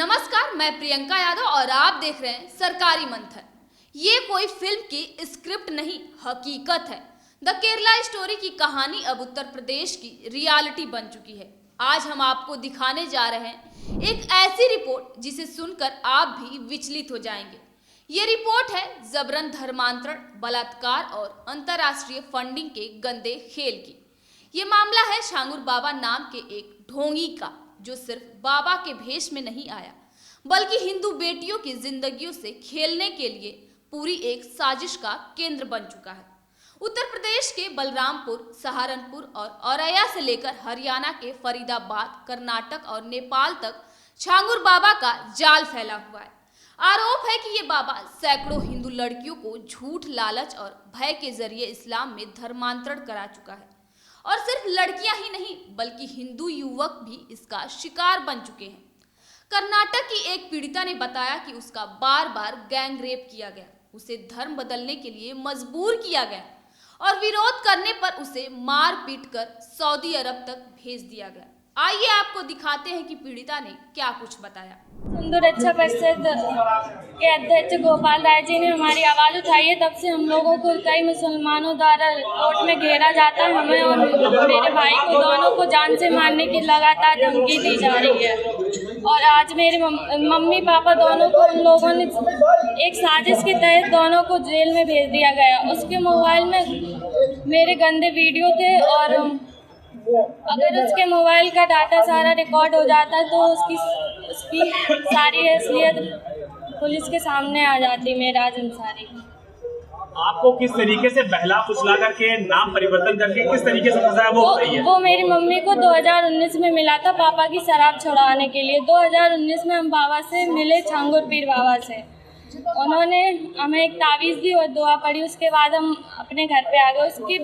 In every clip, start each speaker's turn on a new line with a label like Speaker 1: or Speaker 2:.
Speaker 1: नमस्कार, मैं प्रियंका यादव और आप देख रहे हैं सरकारी मंथन। ये कोई फिल्म की स्क्रिप्ट नहीं, हकीकत है। द केरला स्टोरी की कहानी अब उत्तर प्रदेश की रियलिटी बन चुकी है। आज हम आपको दिखाने जा रहे हैं एक ऐसी रिपोर्ट जिसे सुनकर आप भी विचलित हो जाएंगे। ये रिपोर्ट है जबरन धर्मांतरण, बलात्कार और अंतर्राष्ट्रीय फंडिंग के गंदे खेल की। ये मामला है छांगुर बाबा नाम के एक ढोंगी का, जो सिर्फ बाबा के भेष में नहीं आया, बल्कि हिंदू बेटियों की जिंदगियों से खेलने के लिए पूरी एक साजिश का केंद्र बन चुका है। उत्तर प्रदेश के बलरामपुर, सहारनपुर और औरैया से लेकर हरियाणा के फरीदाबाद, कर्नाटक और नेपाल तक छांगुर बाबा का जाल फैला हुआ है। आरोप है कि ये बाबा सैकड़ों हिंदू लड़कियों को झूठ, लालच और भय के जरिए इस्लाम में धर्मांतरण करा चुका है। और सिर्फ लड़कियां ही नहीं, बल्कि हिंदू युवक भी इसका शिकार बन चुके हैं। कर्नाटक की एक पीड़िता ने बताया कि उसका बार बार गैंग रेप किया गया, उसे धर्म बदलने के लिए मजबूर किया गया और विरोध करने पर उसे मार पीट कर सऊदी अरब तक भेज दिया गया। आइए आपको दिखाते हैं कि पीड़िता ने क्या कुछ बताया।
Speaker 2: हिंदू रक्षा परिषद के अध्यक्ष गोपाल राय जी ने हमारी आवाज़ उठाई है। तब से हम लोगों को कई मुसलमानों द्वारा कोर्ट में घेरा जाता है। हमें और मेरे भाई को दोनों को जान से मारने की लगातार धमकी दी जा रही है। और आज मेरे मम्मी पापा दोनों को उन लोगों ने एक साजिश के तहत दोनों को जेल में भेज दिया गया। उसके मोबाइल में मेरे गंदे वीडियो थे और अगर उसके मोबाइल का डाटा सारा रिकॉर्ड हो जाता है तो उसकी सारी असलियत पुलिस के सामने आ जाती। मेराज अंसारी
Speaker 3: आपको किस तरीके से बहला फुसला करके नाम परिवर्तन करके किस तरीके से फंसाया
Speaker 2: वो मेरी मम्मी को 2019 में मिला था पापा की शराब छुड़ाने के लिए। 2019 में हम बाबा से मिले, छांगुर पीर बाबा से। उन्होंने हमें एक तावीज़ दी और दुआ पड़ी। उसके बाद हम अपने घर पे आ गए। उसकी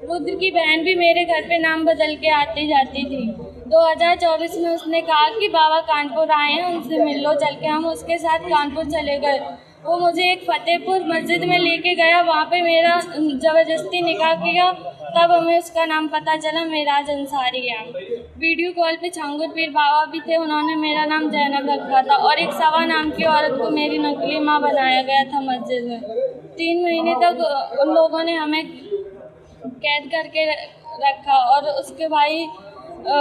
Speaker 2: रुद्र की बहन भी मेरे घर पे नाम बदल के आती जाती थी। 2024 में उसने कहा कि बाबा कानपुर आए हैं, उनसे मिल लो चल के। हम उसके साथ कानपुर चले गए। वो मुझे एक फतेहपुर मस्जिद में लेके गया, वहाँ पे मेरा ज़बरदस्ती निकाह किया। तब हमें उसका नाम पता चला, मेराज अंसारी है। वीडियो कॉल पे छांगुर पीर बाबा भी थे। उन्होंने मेरा नाम जैनब रखा था और एक सवा नाम की औरत को मेरी नकली माँ बनाया गया था मस्जिद में। 3 महीने तक उन लोगों ने हमें कैद करके रखा और उसके भाई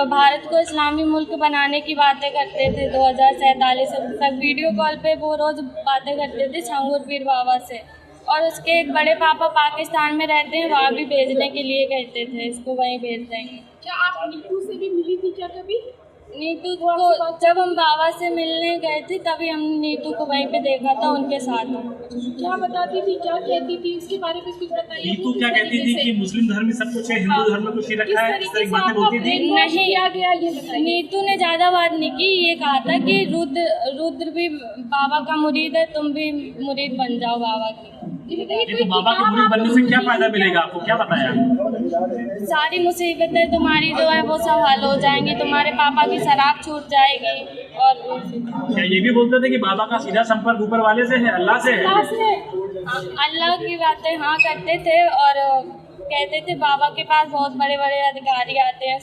Speaker 2: भारत को इस्लामी मुल्क बनाने की बातें करते थे। 2047 तक वीडियो कॉल पे वो रोज़ बातें करते थे छांगुर पीर बाबा से। और उसके एक बड़े पापा पाकिस्तान में रहते हैं, वहाँ भी भेजने के लिए कहते थे इसको वहीं भेज देंगे।
Speaker 4: क्या आप नीतू से भी मिली थी क्या कभी?
Speaker 2: नीतू को जब हम बाबा से मिलने गए थे तभी हम नीतू को वहीं पे देखा था उनके साथ।
Speaker 4: क्या बताती थी, क्या कहती थी, उसके बारे में कुछ बताइए।
Speaker 3: नीतू क्या कहती थी कि मुस्लिम धर्म में सब कुछ है, हिंदू धर्म में कुछ ही रखा है, इस तरह की बातें बोलती थी?
Speaker 2: नहीं,
Speaker 4: किया गया ये बताइए।
Speaker 2: नीतू ने ज़्यादा बात नहीं की। ये कहा था कि रुद्र भी बाबा का मुरीद है, तुम भी मुरीद बन जाओ बाबा की।
Speaker 3: ये तो बाबा के मुरीद बनने से क्या फायदा मिलेगा आपको, क्या बताया?
Speaker 2: सारी मुसीबतें तुम्हारी जो है वो सब हल हो जाएंगी, तुम्हारे पापा की शराब छूट जाएगी। और
Speaker 3: क्या ये भी बोलते थे कि बाबा का सीधा संपर्क ऊपर वाले से है, अल्लाह से है?
Speaker 2: अल्लाह की बातें हाँ करते थे और कहते थे बाबा के पास बहुत बड़े बड़े अधिकारी आते हैं,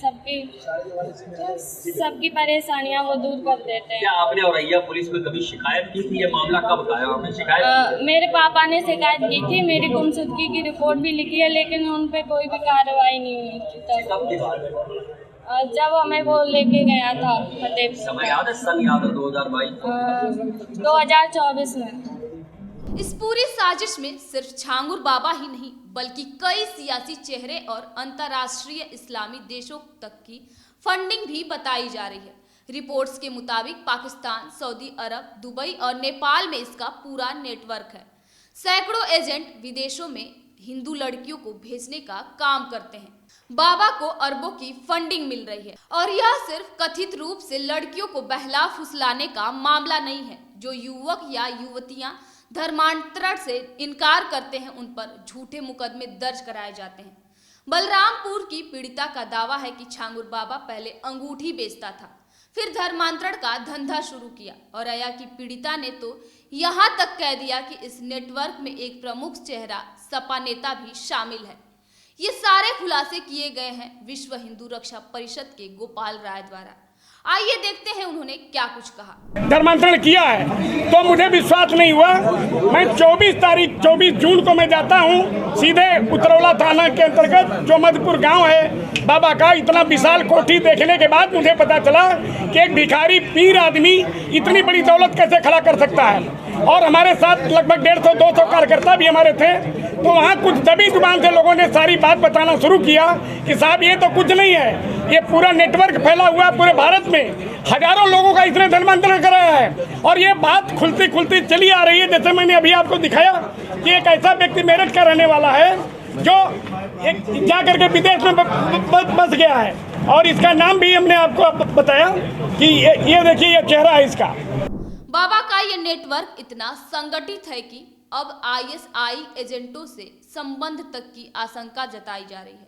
Speaker 2: सबकी परेशानियां वो दूर कर देते हैं।
Speaker 5: क्या आपने औरैया पुलिस में कभी शिकायत की थी? ये मामला कब आया आपने शिकायत?
Speaker 2: मेरे पापा ने शिकायत की थी, मेरी गुमशुदगी की रिपोर्ट भी लिखी है, लेकिन उन पे कोई भी कार्रवाई नहीं हुई थी।
Speaker 5: कब की बात है?
Speaker 2: जब हमें वो लेके गया था फतेहपुर।
Speaker 5: समय याद है? सन याद है? 2022
Speaker 2: 2024 में।
Speaker 1: इस पूरी साजिश में सिर्फ छांगुर बाबा ही नहीं, बल्कि कई सियासी चेहरे और अंतर्राष्ट्रीय इस्लामी देशों तक की फंडिंग भी बताई जा रही है। रिपोर्ट्स के मुताबिक पाकिस्तान, सऊदी अरब, दुबई और नेपाल में इसका पूरा नेटवर्क है। सैकड़ों एजेंट विदेशों में हिंदू लड़कियों को भेजने का काम करते हैं। बाबा को अरबों की फंडिंग मिल रही है और यह सिर्फ कथित रूप से लड़कियों को बहला फुसलाने का मामला नहीं है। जो युवक या युवतियां धर्मांतरण से इनकार करते हैं, उन पर झूठे मुकदमे दर्ज कराए जाते हैं। बलरामपुर की पीड़िता का दावा है कि छांगुर बाबा पहले अंगूठी बेचता था, फिर धर्मांतरण का धंधा शुरू किया। और औरैया की पीड़िता ने तो यहाँ तक कह दिया कि इस नेटवर्क में एक प्रमुख चेहरा सपा नेता भी शामिल है। ये सारे खुलासे किए गए हैं विश्व हिंदू रक्षा परिषद के गोपाल राय द्वारा। आइए देखते हैं उन्होंने क्या कुछ कहा।
Speaker 6: धर्मांतरण किया है तो मुझे विश्वास नहीं हुआ। मैं 24 जून को मैं जाता हूँ सीधे उतरौला थाना के अंतर्गत जो मधुपुर गांव है बाबा का। इतना विशाल कोठी देखने के बाद मुझे पता चला कि एक भिखारी पीर आदमी इतनी बड़ी दौलत कैसे खड़ा कर सकता है। और हमारे साथ लगभग 150-200 कार्यकर्ता भी हमारे थे। तो वहाँ कुछ दबी जुबान से लोगों ने सारी बात बताना शुरू किया कि साहब ये तो कुछ नहीं है, ये पूरा नेटवर्क फैला हुआ है पूरे भारत में, हजारों लोगों का इसने धर्मांतरण कराया है। और ये बात खुलती खुलती चली आ रही है। जैसे मैंने अभी आपको दिखाया कि एक ऐसा व्यक्ति मेरठ का रहने वाला है जो एक जा करके विदेश में बस गया है और इसका नाम भी हमने आपको बताया कि ये देखिए ये चेहरा है इसका।
Speaker 1: बाबा का ये नेटवर्क इतना संगठित है कि अब ISI एजेंटों से संबंध तक की आशंका जताई जा रही है।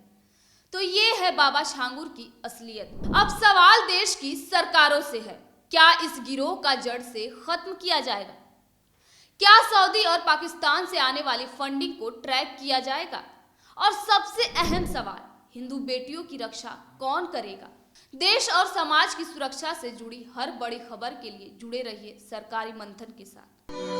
Speaker 1: तो ये है बाबा छांगुर की असलियत। अब सवाल देश की सरकारों से है, क्या इस गिरोह का जड़ से खत्म किया जाएगा? क्या सऊदी और पाकिस्तान से आने वाली फंडिंग को ट्रैक किया जाएगा? और सबसे अहम सवाल, हिंदू बेटियों की रक्षा कौन करेगा? देश और समाज की सुरक्षा से जुड़ी हर बड़ी खबर के लिए जुड़े रहिए सरकारी मंथन के साथ।